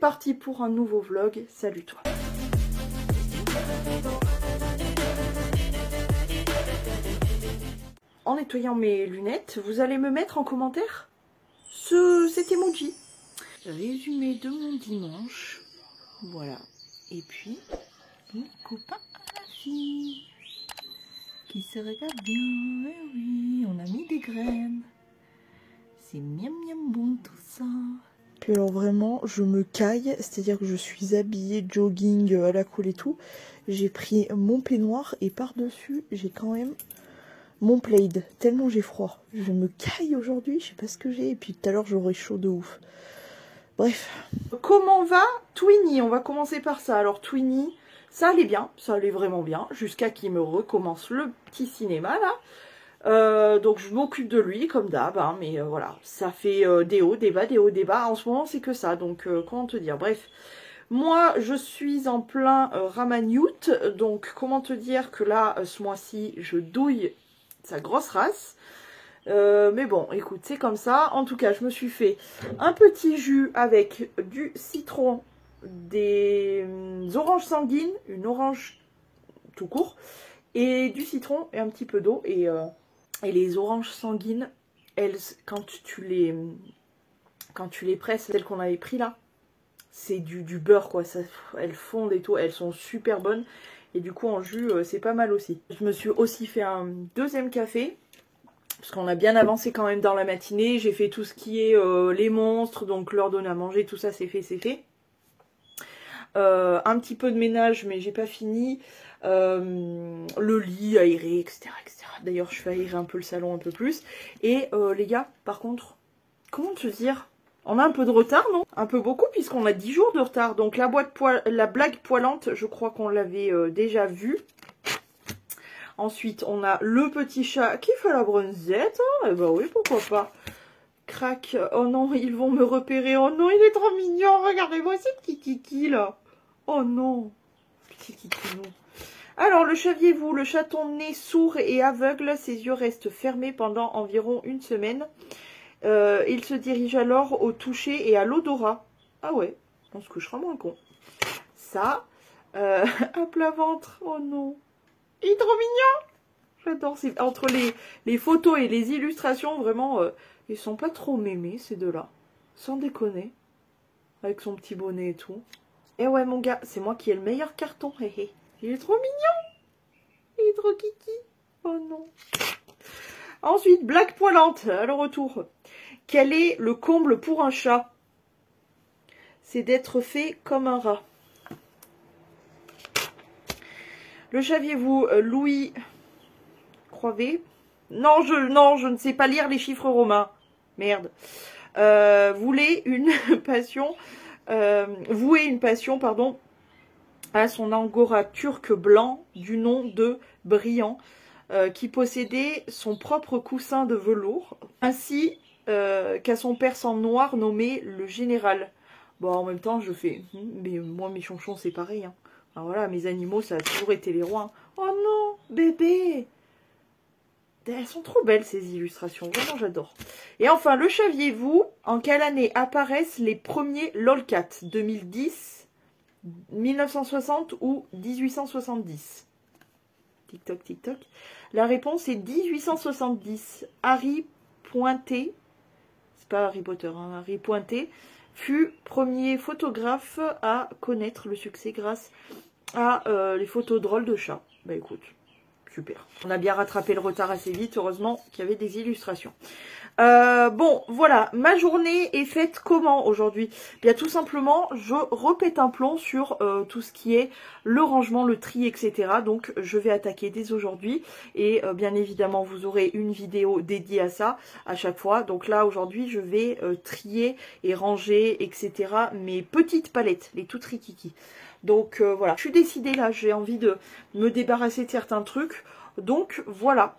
parti pour un nouveau vlog. Salut toi. En nettoyant mes lunettes, vous allez me mettre en commentaire cet emoji. Résumé de mon dimanche. Voilà. Et puis, les copains à la fille qui se regarde bien. Eh oui, on a mis des graines. C'est miam miam bon tout ça. Puis alors vraiment, je me caille, c'est-à-dire que je suis habillée jogging à la cool et tout. J'ai pris mon peignoir et par-dessus, j'ai quand même mon plaid. Tellement j'ai froid. Je me caille aujourd'hui, je sais pas ce que j'ai. Et puis tout à l'heure, j'aurai chaud de ouf. Bref. Comment va Twinnie? On va commencer par ça. Alors Twinnie, ça allait bien, ça allait vraiment bien, jusqu'à qu'il me recommence le petit cinéma là. Donc je m'occupe de lui comme d'hab, hein, mais voilà, ça fait des hauts, des bas, des hauts, des bas. En ce moment c'est que ça, donc comment te dire, bref. Moi je suis en plein Ramaniout, donc comment te dire que là, ce mois-ci, je douille sa grosse race. Mais bon, écoute, c'est comme ça. En tout cas, je me suis fait un petit jus avec du citron, des oranges sanguines, une orange tout court, et du citron et un petit peu d'eau. Et les oranges sanguines, elles, quand tu les presses, celles qu'on avait pris là, c'est du beurre quoi. Ça, elles fondent et tout, elles sont super bonnes. Et du coup, en jus, c'est pas mal aussi. Je me suis aussi fait un deuxième café. Parce qu'on a bien avancé quand même dans la matinée. J'ai fait tout ce qui est les monstres, donc leur donner à manger, tout ça c'est fait, c'est fait. Un petit peu de ménage, mais j'ai pas fini. Le lit aéré, etc. etc. D'ailleurs, je fais aérer un peu le salon un peu plus. Et les gars, par contre, comment te dire? On a un peu de retard, non? Un peu beaucoup, puisqu'on a 10 jours de retard. Donc la blague poilante, je crois qu'on l'avait déjà vue. Ensuite, on a le petit chat qui fait la bronzette. Hein, eh ben oui, pourquoi pas. Crac. Oh non, ils vont me repérer. Oh non, il est trop mignon. Regardez-moi ce petit kiki là. Oh non. Petit kiki, non. Alors, le saviez-vous, le chaton né sourd et aveugle, ses yeux restent fermés pendant environ une semaine. Il se dirige alors au toucher et à l'odorat. Ah ouais, on se couchera moins con. Ça, à plat ventre. Oh non. Il est trop mignon. J'adore. Entre les photos et les illustrations, vraiment, ils sont pas trop mémés, ces deux-là. Sans déconner. Avec son petit bonnet et tout. Et ouais, mon gars, c'est moi qui ai le meilleur carton. Hé hé. Il est trop mignon. Il est trop kiki. Oh non. Ensuite, blague poilante, à le retour. Quel est le comble pour un chat? C'est d'être fait comme un rat. Le saviez-vous, Louis Croivet? Non, je ne sais pas lire les chiffres romains. Merde. Vouer une passion, pardon, à son angora turc blanc du nom de Brillant, qui possédait son propre coussin de velours, ainsi qu'à son persan noir nommé le général. Bon, en même temps, je fais, mais moi, mes chonchons, c'est pareil, hein. Alors voilà, mes animaux, ça a toujours été les rois. Hein. Oh non, bébé! Elles sont trop belles, ces illustrations. Vraiment, j'adore. Et enfin, le saviez-vous, en quelle année apparaissent les premiers lolcats? 2010, 1960 ou 1870? TikTok, TikTok. La réponse est 1870. Harry Pointé, c'est pas Harry Potter, hein, Harry Pointé, fut premier photographe à connaître le succès grâce à les photos drôles de chats. Bah écoute, super. On a bien rattrapé le retard assez vite, heureusement qu'il y avait des illustrations. Bon, voilà, ma journée est faite comment aujourd'hui? Bien tout simplement, je repète un plomb sur tout ce qui est le rangement, le tri, etc. Donc je vais attaquer dès aujourd'hui et bien évidemment vous aurez une vidéo dédiée à ça à chaque fois. Donc là aujourd'hui je vais trier et ranger, etc. mes petites palettes, les tout trikiki. Donc voilà, je suis décidée là, j'ai envie de me débarrasser de certains trucs. Donc voilà.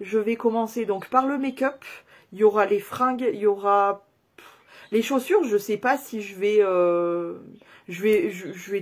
Je vais commencer donc par le make-up. Il y aura les fringues, il y aura les chaussures. Je sais pas si je vais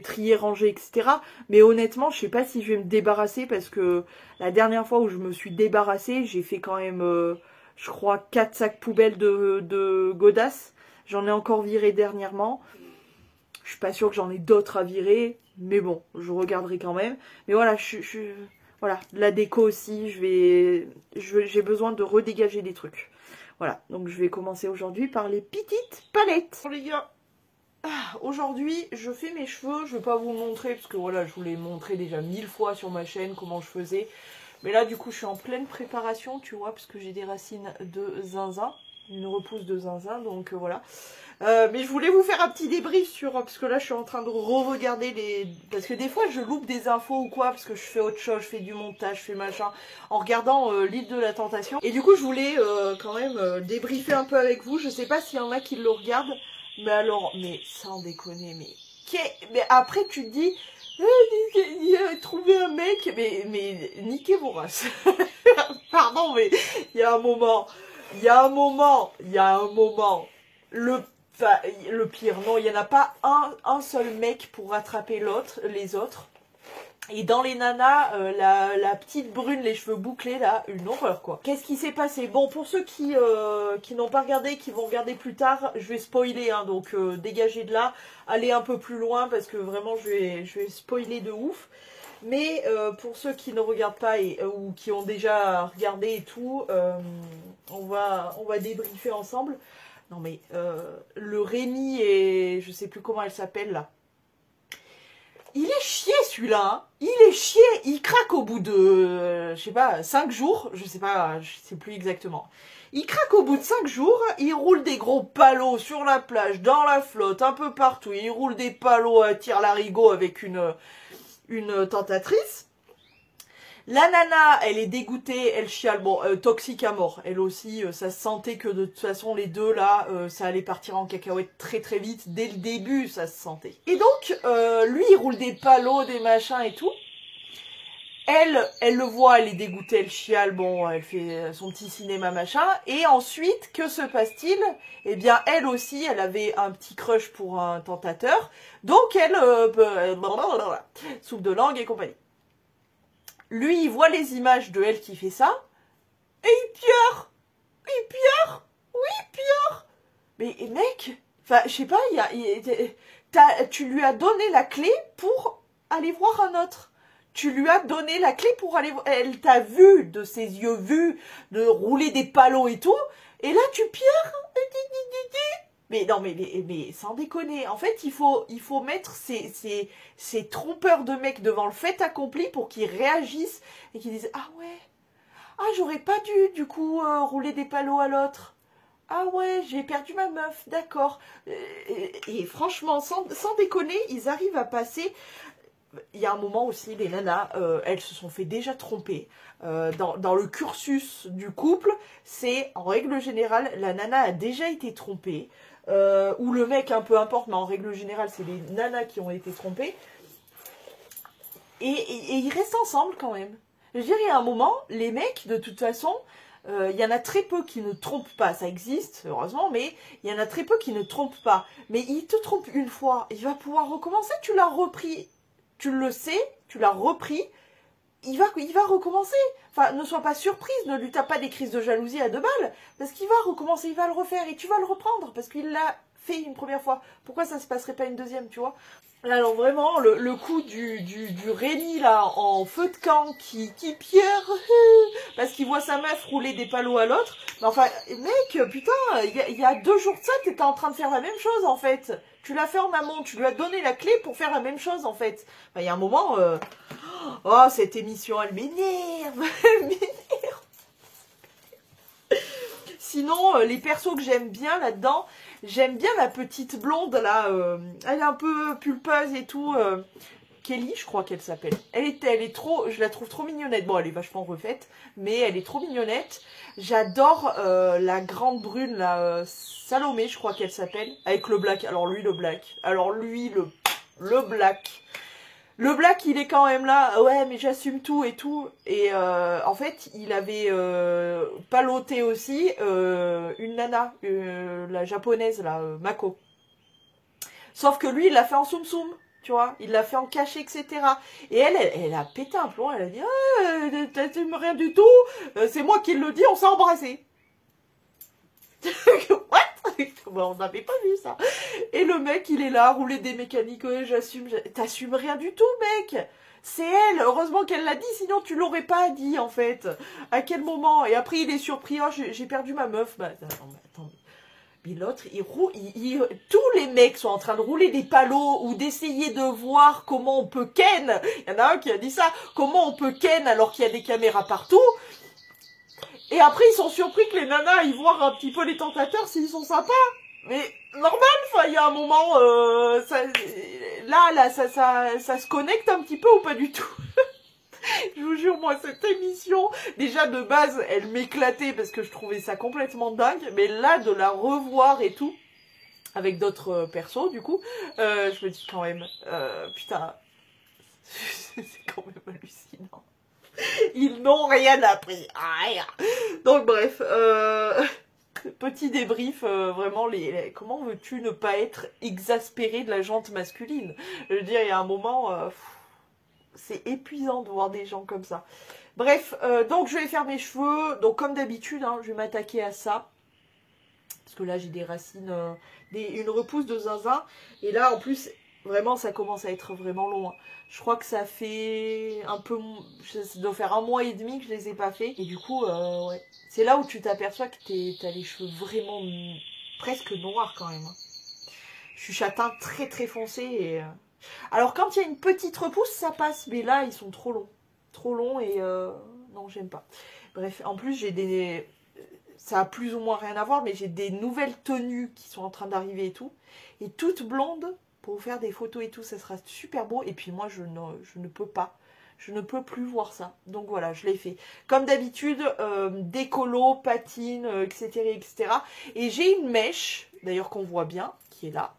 trier, ranger, etc. Mais honnêtement, je sais pas si je vais me débarrasser parce que la dernière fois où je me suis débarrassée, j'ai fait quand même, je crois, 4 sacs poubelles de godasses. J'en ai encore viré dernièrement. Je suis pas sûre que j'en ai d'autres à virer, mais bon, je regarderai quand même. Mais voilà, voilà, la déco aussi, j'ai besoin de redégager des trucs. Voilà, donc je vais commencer aujourd'hui par les petites palettes. Bon, les gars, aujourd'hui, je fais mes cheveux. Je vais pas vous le montrer parce que voilà, je vous l'ai montré déjà 1000 fois sur ma chaîne comment je faisais. Mais là, du coup, je suis en pleine préparation, tu vois, parce que j'ai des racines de zinzin, une repousse de zinzin, donc voilà. Mais je voulais vous faire un petit débrief sur, parce que là, je suis en train de re-regarder les... Parce que des fois, je loupe des infos ou quoi, parce que je fais autre chose, je fais du montage, je fais machin, en regardant l'île de la tentation. Et du coup, je voulais quand même débriefer un peu avec vous. Je sais pas s'il y en a qui le regardent, mais alors, mais sans déconner, mais après, tu te dis... Il a trouvé un mec, mais niquez vos races. Pardon, mais il y a un moment, le pire, non, il n'y en a pas un seul mec pour rattraper les autres. Et dans les nanas, la petite brune, les cheveux bouclés, là, une horreur, quoi. Qu'est-ce qui s'est passé? Bon, pour ceux qui n'ont pas regardé, qui vont regarder plus tard, je vais spoiler, hein, donc dégagez de là, allez un peu plus loin, parce que vraiment, je vais spoiler de ouf. Mais pour ceux qui ne regardent pas ou qui ont déjà regardé et tout, on va débriefer ensemble. Non mais, le Rémi et je sais plus comment elle s'appelle, là. Il est chier celui-là, hein. Il est chier, il craque au bout de, je sais pas, 5 jours, je sais plus exactement. Il craque au bout de 5 jours, il roule des gros palots sur la plage, dans la flotte, un peu partout. Il roule des palots à tire-larigot avec une tentatrice. La nana, elle est dégoûtée, elle chiale, bon, toxique à mort. Elle aussi, ça se sentait que de toute façon, les deux, là, ça allait partir en cacahuète très très vite. Dès le début, ça se sentait. Et donc, lui, il roule des palos, des machins et tout. Elle le voit, elle est dégoûtée, elle chiale, bon, elle fait son petit cinéma, machin. Et ensuite, que se passe-t-il? Eh bien, elle aussi, elle avait un petit crush pour un tentateur. Donc, elle, soupe de langue et compagnie. Lui, il voit les images de elle qui fait ça, et il pleure. Oui, il pleure. Mais mec, enfin, je sais pas, tu lui as donné la clé pour aller voir un autre. Tu lui as donné la clé pour aller voir. Elle t'a vu, de ses yeux vus, de rouler des palos et tout, et là tu pleures. Mais non, mais sans déconner, en fait, il faut mettre ces trompeurs de mecs devant le fait accompli pour qu'ils réagissent et qu'ils disent « Ah ouais, ah j'aurais pas dû, du coup, rouler des palos à l'autre. Ah ouais, j'ai perdu ma meuf, d'accord. » Et franchement, sans déconner, ils arrivent à passer... Il y a un moment aussi, les nanas, elles se sont fait déjà tromper. Dans le cursus du couple, c'est, en règle générale, la nana a déjà été trompée. Ou le mec, peu importe, mais en règle générale, c'est les nanas qui ont été trompées. Et ils restent ensemble quand même. Je veux dire, il y a un moment, les mecs, de toute façon, il y en a très peu qui ne trompent pas. Ça existe, heureusement, mais il y en a très peu qui ne trompent pas. Mais il te trompe une fois, il va pouvoir recommencer, tu l'as repris. Tu le sais, tu l'as repris, il va recommencer. Enfin, ne sois pas surprise, ne lui tape pas des crises de jalousie à 2 balles, parce qu'il va recommencer, il va le refaire, et tu vas le reprendre, parce qu'il l'a fait une première fois. Pourquoi ça se passerait pas une deuxième, tu vois? Alors vraiment, le coup du Rémi, là, en feu de camp, qui pierre, parce qu'il voit sa meuf rouler des palos à l'autre. Mais enfin, mec, putain, il y a 2 jours de ça, t'étais en train de faire la même chose, en fait. Tu l'as fait en amont, tu lui as donné la clé pour faire la même chose, en fait. Il y a un moment, oh, cette émission, elle m'énerve, elle m'énerve. Sinon, les persos que j'aime bien là-dedans, j'aime bien la petite blonde, là, elle est un peu pulpeuse et tout, Kelly, je crois qu'elle s'appelle. Elle est trop, je la trouve trop mignonnette. Bon, elle est vachement refaite, mais elle est trop mignonnette. J'adore la grande brune, la Salomé, je crois qu'elle s'appelle, avec le black. Alors lui, le black. Alors lui, le black. Le black, il est quand même là, ouais, mais j'assume tout et tout. Et en fait, il avait paloté aussi une nana, la japonaise, là, Mako. Sauf que lui, il l'a fait en soum soum. Tu vois, il l'a fait en cachet, etc. Et elle a pété un plomb, elle a dit ah, t'aimes rien du tout, c'est moi qui le dis, on s'est embrassé. What? Bon, on n'avait pas vu ça. Et le mec, il est là, à rouler des mécaniques. Ouais, j'assume. T'assumes rien du tout, mec. C'est elle. Heureusement qu'elle l'a dit, sinon tu l'aurais pas dit, en fait. À quel moment? Et après, il est surpris. Oh, j'ai perdu ma meuf. Bah, attends. Mais l'autre, tous les mecs sont en train de rouler des palos ou d'essayer de voir comment on peut ken. Il y en a un qui a dit ça. Comment on peut ken alors qu'il y a des caméras partout. Et après, ils sont surpris que les nanas, ils voient un petit peu les tentateurs s'ils sont sympas. Mais normal, enfin, il y a un moment, ça se connecte un petit peu ou pas du tout. Je vous jure, moi, cette émission, déjà de base, elle m'éclatait parce que je trouvais ça complètement dingue. Mais là, de la revoir et tout, avec d'autres persos, du coup, je me dis quand même, putain, c'est quand même hallucinant. Ils n'ont rien appris. Rien. Donc bref, petit débrief, vraiment, comment veux-tu ne pas être exaspéré de la jante masculine? Je veux dire, il y a un moment, c'est épuisant de voir des gens comme ça. Bref, donc je vais faire mes cheveux. Donc comme d'habitude, hein, je vais m'attaquer à ça. Parce que là, j'ai des racines, une repousse de zinzin. Et là, en plus, vraiment, ça commence à être vraiment long. Hein. Je crois que ça fait un peu... Ça doit faire 1 mois et demi que je les ai pas fait. Et du coup, ouais. C'est là où tu t'aperçois que t'as les cheveux vraiment presque noirs quand même. Hein. Je suis châtain très très foncé. Et, alors, quand il y a une petite repousse, ça passe. Mais là, ils sont trop longs. Trop longs et... non, j'aime pas. Bref, en plus, j'ai des... Ça a plus ou moins rien à voir, mais j'ai des nouvelles tenues qui sont en train d'arriver et tout. Et toutes blondes, pour vous faire des photos et tout, ça sera super beau. Et puis moi, je ne peux pas. Je ne peux plus voir ça. Donc voilà, je l'ai fait. Comme d'habitude, décolo, patine, etc., etc. Et j'ai une mèche, d'ailleurs qu'on voit bien, qui est là.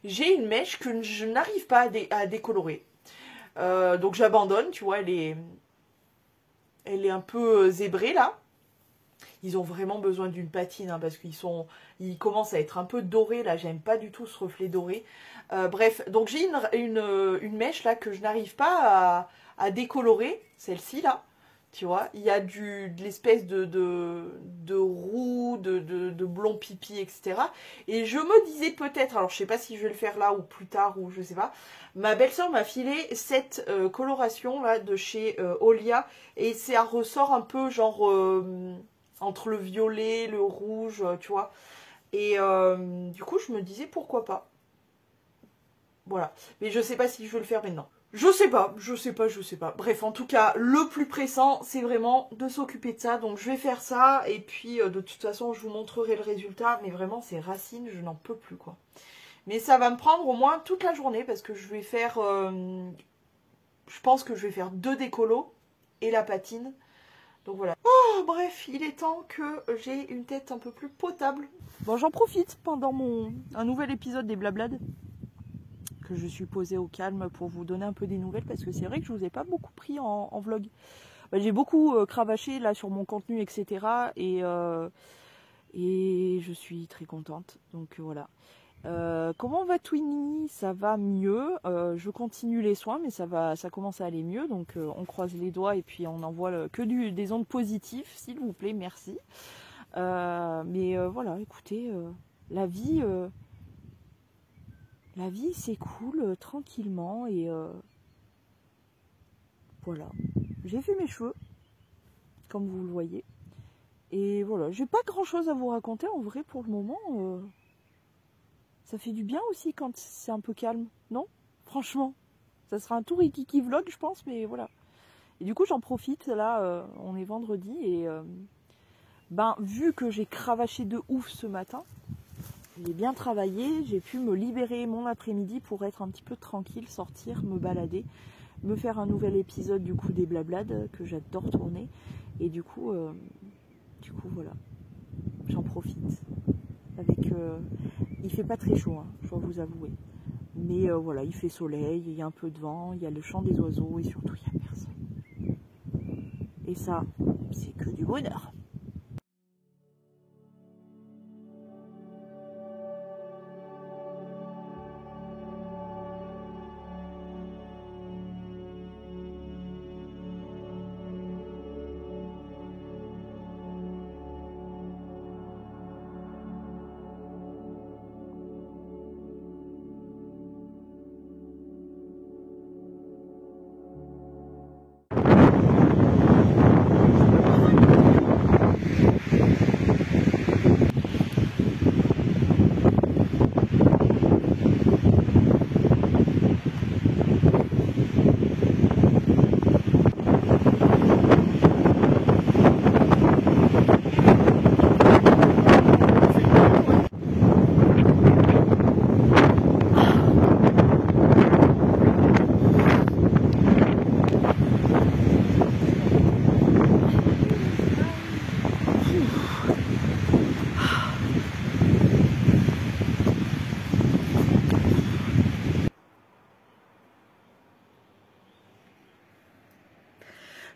J'ai une mèche que je n'arrive pas à décolorer. Donc j'abandonne, tu vois, elle est un peu zébrée là. Ils ont vraiment besoin d'une patine hein, parce ils commencent à être un peu dorés là. J'aime pas du tout ce reflet doré. Bref, donc j'ai une mèche là que je n'arrive pas à décolorer. Celle-ci là, tu vois. Il y a de l'espèce de roux, de blond pipi, etc. Et je me disais peut-être, alors je sais pas si je vais le faire là ou plus tard ou je sais pas. Ma belle-sœur m'a filé cette coloration là de chez Olia et ça ressort un peu genre entre le violet, le rouge, tu vois. Et du coup, je me disais pourquoi pas. Voilà. Mais je sais pas si je veux le faire maintenant. Je sais pas. Bref, en tout cas, le plus pressant, c'est vraiment de s'occuper de ça. Donc, je vais faire ça. Et puis, de toute façon, je vous montrerai le résultat. Mais vraiment, ces racines, je n'en peux plus, quoi. Mais ça va me prendre au moins toute la journée parce que je vais faire... je pense que je vais faire 2 décolos et la patine. Donc voilà. Oh, bref, il est temps que j'ai une tête un peu plus potable. Bon, j'en profite pendant un nouvel épisode des Blablades que je suis posée au calme pour vous donner un peu des nouvelles parce que c'est vrai que je vous ai pas beaucoup pris en vlog. Bah, j'ai beaucoup cravaché là sur mon contenu, etc. Et je suis très contente. Donc voilà. Comment va Twinny? Ça va mieux. Je continue les soins, mais ça commence à aller mieux. Donc on croise les doigts et puis on envoie des ondes positives, s'il vous plaît, merci. Mais voilà, écoutez, la vie s'écoule tranquillement et voilà. J'ai fait mes cheveux, comme vous le voyez. Et voilà, j'ai pas grand chose à vous raconter en vrai pour le moment. Ça fait du bien aussi quand c'est un peu calme, non? Franchement, ça sera un tout rikiki vlog, je pense, mais voilà. Et du coup, j'en profite, là, on est vendredi, et vu que j'ai cravaché de ouf ce matin, j'ai bien travaillé, j'ai pu me libérer mon après-midi pour être un petit peu tranquille, sortir, me balader, me faire un nouvel épisode du coup des Blablades, que j'adore tourner, et du coup voilà, j'en profite. Il fait pas très chaud, hein, je dois vous avouer. Mais voilà, il fait soleil, il y a un peu de vent, il y a le chant des oiseaux et surtout il n'y a personne. Et ça, c'est que du bonheur.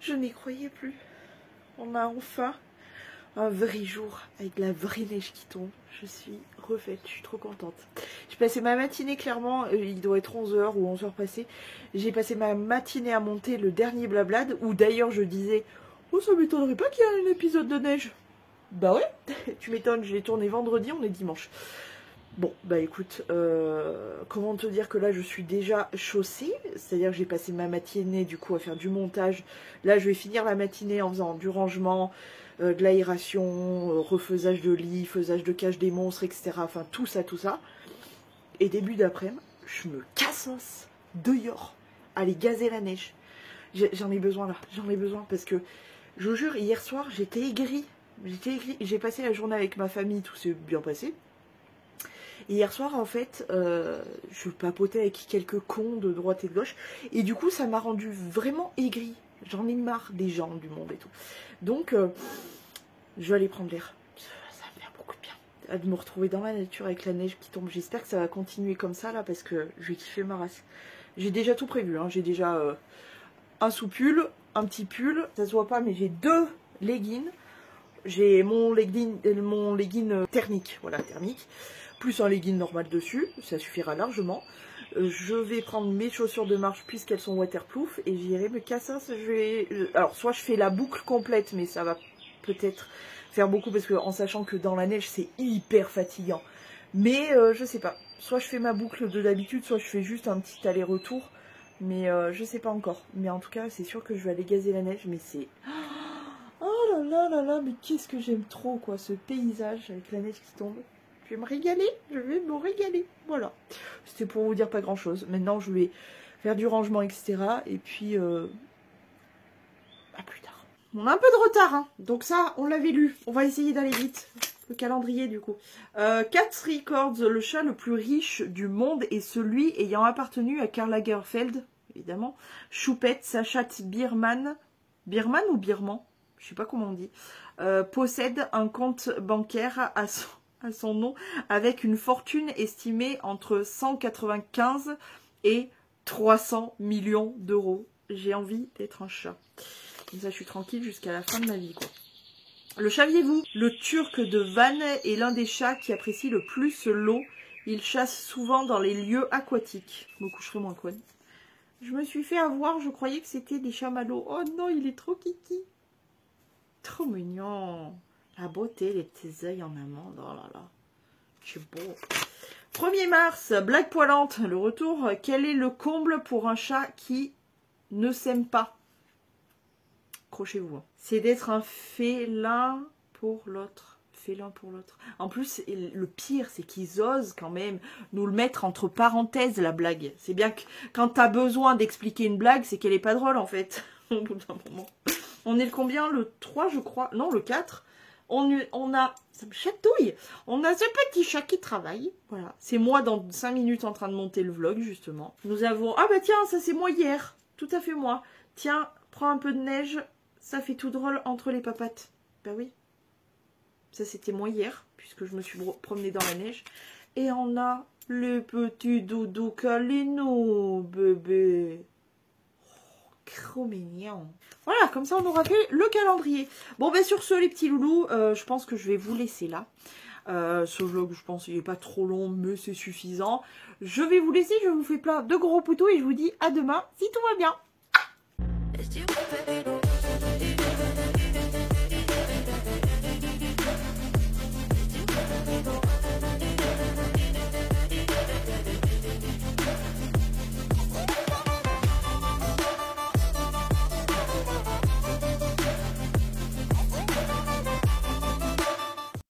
Je n'y croyais plus. On a enfin un vrai jour avec la vraie neige qui tombe. Je suis refaite, je suis trop contente. J'ai passé ma matinée clairement, il doit être 11h ou 11h passées. J'ai passé ma matinée à monter le dernier Blablad où d'ailleurs je disais « Oh, ça m'étonnerait pas qu'il y ait un épisode de neige !» Bah ouais, tu m'étonnes, je l'ai tourné vendredi, on est dimanche. Bon, bah écoute, comment te dire que là je suis déjà chaussée, c'est-à-dire que j'ai passé ma matinée du coup à faire du montage. Là je vais finir la matinée en faisant du rangement, de l'aération, refaisage de lit, faisage de cage des monstres, etc. Enfin tout ça. Et début d'après-midi, je me cassos dehors, aller gazer la neige. J'en ai besoin là, j'en ai besoin parce que, je vous jure, hier soir j'étais aigrie. J'ai passé la journée avec ma famille, tout s'est bien passé. Et hier soir, en fait, je papotais avec quelques cons de droite et de gauche. Et du coup, ça m'a rendu vraiment aigrie. J'en ai marre des gens, du monde et tout. Donc, je vais aller prendre l'air. Ça va me faire beaucoup de bien. De me retrouver dans la nature avec la neige qui tombe. J'espère que ça va continuer comme ça, là, parce que je vais kiffer ma race. J'ai déjà tout prévu. Hein. J'ai déjà un sous-pull, un petit pull. Ça se voit pas, mais j'ai 2 leggings. J'ai mon legging thermique. Voilà, thermique. Plus un legging normal dessus, ça suffira largement. Je vais prendre mes chaussures de marche puisqu'elles sont waterproof et j'irai me casser. Alors soit je fais la boucle complète, mais ça va peut-être faire beaucoup parce que en sachant que dans la neige c'est hyper fatigant. Mais je sais pas. Soit je fais ma boucle de d'habitude, soit je fais juste un petit aller-retour. Mais je sais pas encore. Mais en tout cas c'est sûr que je vais aller gazer la neige. Mais c'est... Oh là là, mais qu'est-ce que j'aime trop quoi, ce paysage avec la neige qui tombe. Je vais me régaler, je vais me régaler. Voilà. C'était pour vous dire pas grand chose. Maintenant, je vais faire du rangement, etc. Et puis, à plus tard. On a un peu de retard, hein. Donc ça, on l'avait lu. On va essayer d'aller vite. Le calendrier, du coup. Cats Records, le chat le plus riche du monde est celui ayant appartenu à Karl Lagerfeld, évidemment. Choupette, sa chatte Birman. Birman ou Birman? Je sais pas comment on dit. Possède un compte bancaire à son nom, avec une fortune estimée entre 195 et 300 millions d'euros. J'ai envie d'être un chat. Comme ça, je suis tranquille jusqu'à la fin de ma vie, quoi. Le saviez-vous? Le Turc de Vannes est l'un des chats qui apprécie le plus l'eau. Il chasse souvent dans les lieux aquatiques. Je me coucherai moins con. Je me suis fait avoir, je croyais que c'était des chamallows. Oh non, il est trop kiki. Trop mignon. La beauté, les petits yeux en amande, oh là là, c'est beau. 1er mars, blague poilante, le retour. Quel est le comble pour un chat qui ne s'aime pas? Accrochez-vous. Hein. C'est d'être un félin pour l'autre. Félin pour l'autre. En plus, le pire, c'est qu'ils osent quand même nous le mettre entre parenthèses, la blague. C'est bien que quand t'as besoin d'expliquer une blague, c'est qu'elle est pas drôle, en fait. Au bout d'un moment. On est le combien? Le 3, je crois. Non, le 4. On a, ça me chatouille, on a ce petit chat qui travaille, voilà, c'est moi dans 5 minutes en train de monter le vlog justement. Nous avons, ah bah tiens, ça c'est moi hier, tout à fait moi, tiens, prends un peu de neige, ça fait tout drôle entre les papates, bah oui, ça c'était moi hier, puisque je me suis promenée dans la neige, et on a le petit doudou câlino, bébé. Trop mignon. Voilà, comme ça on aura fait le calendrier. Bon ben sur ce les petits loulous, je pense que je vais vous laisser là. Ce vlog je pense il n'est pas trop long mais c'est suffisant. Je vais vous laisser, je vous fais plein de gros poutous et je vous dis à demain si tout va bien.